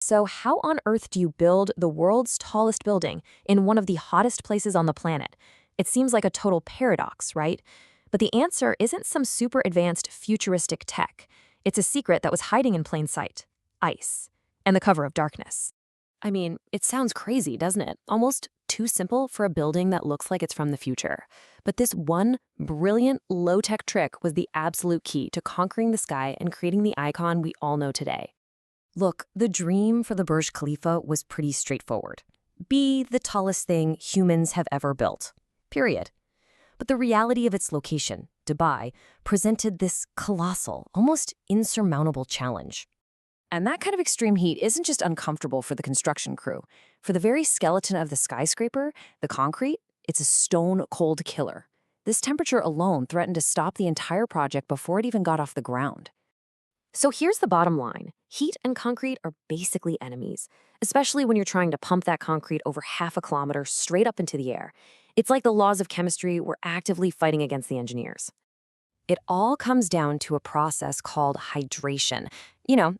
So, how on earth do you build the world's tallest building in one of the hottest places on the planet? It seems like a total paradox, right? But the answer isn't some super advanced futuristic tech. It's a secret that was hiding in plain sight: ice and the cover of darkness. I mean, it sounds crazy, doesn't it? Almost too simple for a building that looks like it's from the future. But this one brilliant low-tech trick was the absolute key to conquering the sky and creating the icon we all know today. Look, the dream for the Burj Khalifa was pretty straightforward. Be the tallest thing humans have ever built. Period. But the reality of its location, Dubai, presented this colossal, almost insurmountable challenge. And that kind of extreme heat isn't just uncomfortable for the construction crew. For the very skeleton of the skyscraper, the concrete, it's a stone-cold killer. This temperature alone threatened to stop the entire project before it even got off the ground. So here's the bottom line. Heat and concrete are basically enemies, especially when you're trying to pump that concrete over half a kilometer straight up into the air. It's like the laws of chemistry were actively fighting against the engineers. It all comes down to a process called hydration.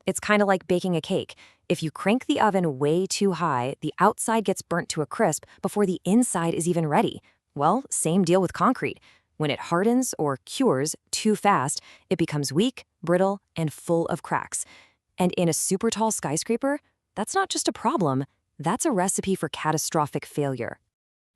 It's kind of like baking a cake. If you crank the oven way too high, the outside gets burnt to a crisp before the inside is even ready. Well, same deal with concrete. When it hardens or cures too fast, it becomes weak, brittle, and full of cracks. And in a super tall skyscraper, that's not just a problem, that's a recipe for catastrophic failure.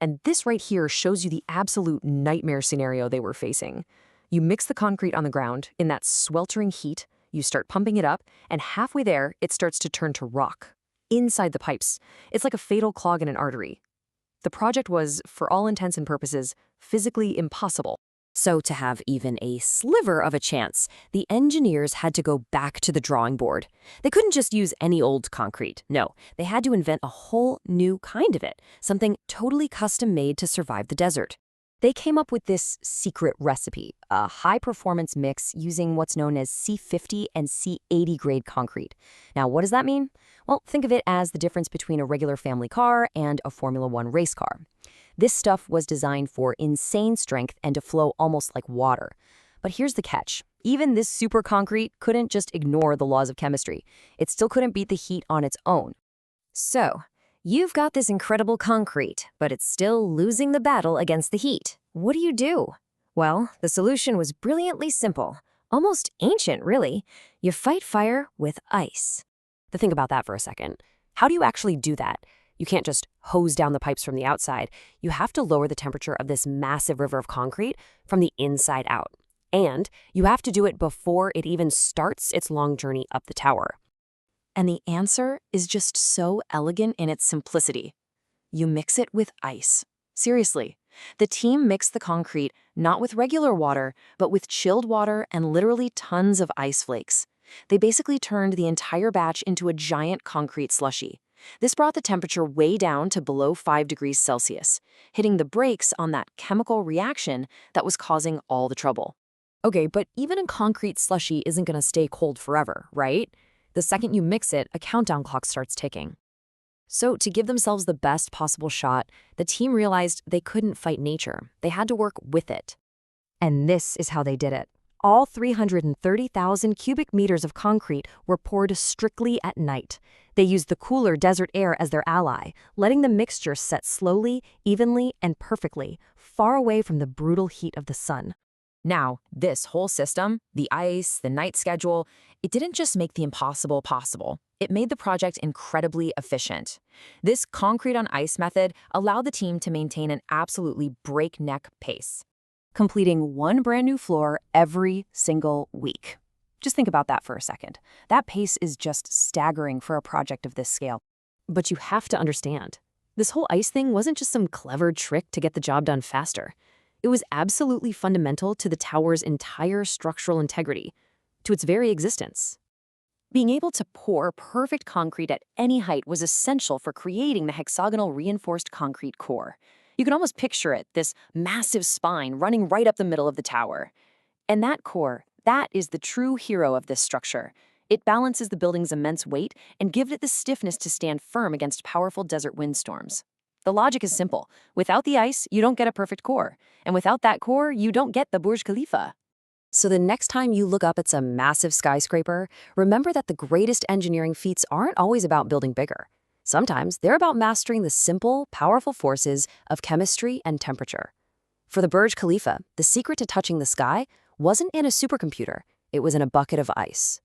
And this right here shows you the absolute nightmare scenario they were facing. You mix the concrete on the ground in that sweltering heat, you start pumping it up, and halfway there, it starts to turn to rock. Inside the pipes, it's like a fatal clog in an artery. The project was, for all intents and purposes, physically impossible. So to have even a sliver of a chance, the engineers had to go back to the drawing board. They couldn't just use any old concrete. No, they had to invent a whole new kind of it, something totally custom-made to survive the desert. They came up with this secret recipe, a high-performance mix using what's known as C50 and C80 grade concrete. Now, what does that mean? Well, think of it as the difference between a regular family car and a Formula One race car. This stuff was designed for insane strength and to flow almost like water. But here's the catch. Even this super concrete couldn't just ignore the laws of chemistry. It still couldn't beat the heat on its own. So, you've got this incredible concrete, but it's still losing the battle against the heat. What do? Well, the solution was brilliantly simple. Almost ancient, really. You fight fire with ice. Think about that for a second. How do you actually do that? You can't just hose down the pipes from the outside. You have to lower the temperature of this massive river of concrete from the inside out. And you have to do it before it even starts its long journey up the tower. And the answer is just so elegant in its simplicity. You mix it with ice. Seriously. The team mixed the concrete not with regular water, but with chilled water and literally tons of ice flakes. They basically turned the entire batch into a giant concrete slushy. This brought the temperature way down to below 5 degrees Celsius, hitting the brakes on that chemical reaction that was causing all the trouble. Okay, but even a concrete slushy isn't going to stay cold forever, right? The second you mix it, a countdown clock starts ticking. So to give themselves the best possible shot, the team realized they couldn't fight nature. They had to work with it. And this is how they did it. All 330,000 cubic meters of concrete were poured strictly at night. They used the cooler desert air as their ally, letting the mixture set slowly, evenly, and perfectly, far away from the brutal heat of the sun. Now, this whole system, the ice, the night schedule, it didn't just make the impossible possible. It made the project incredibly efficient. This concrete on ice method allowed the team to maintain an absolutely breakneck pace, completing one brand new floor every single week. Just think about that for a second. That pace is just staggering for a project of this scale. But you have to understand, this whole ice thing wasn't just some clever trick to get the job done faster. It was absolutely fundamental to the tower's entire structural integrity, to its very existence. Being able to pour perfect concrete at any height was essential for creating the hexagonal reinforced concrete core. You can almost picture it, this massive spine running right up the middle of the tower. And that core, that is the true hero of this structure. It balances the building's immense weight and gives it the stiffness to stand firm against powerful desert windstorms. The logic is simple. Without the ice, you don't get a perfect core. And without that core, you don't get the Burj Khalifa. So the next time you look up at some massive skyscraper, remember that the greatest engineering feats aren't always about building bigger. Sometimes they're about mastering the simple, powerful forces of chemistry and temperature. For the Burj Khalifa, the secret to touching the sky wasn't in a supercomputer, it was in a bucket of ice.